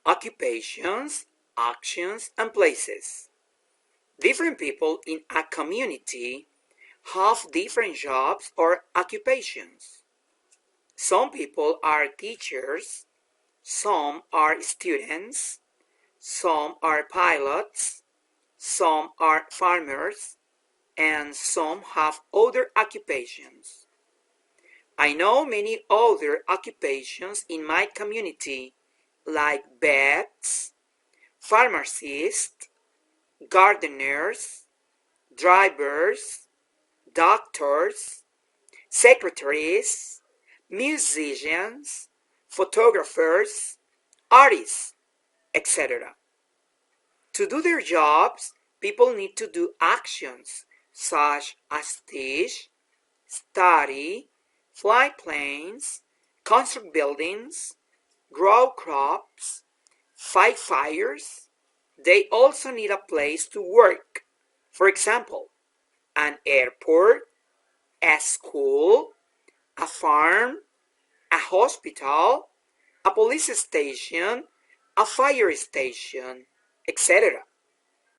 occupations, actions, and places. Different people in a community have different jobs or occupations. Some people are teachers, some are students, some are pilots, some are farmers, and some have other occupations. I know many other occupations in my community, like vets, pharmacists, gardeners, drivers, doctors, secretaries, musicians, photographers, artists, etc. To do their jobs, people need to do actions such as teach, study, fly planes, construct buildings, grow crops, fight fires. They also need a place to work. For example, an airport, a school, a farm, a hospital, a police station, a fire station, etc.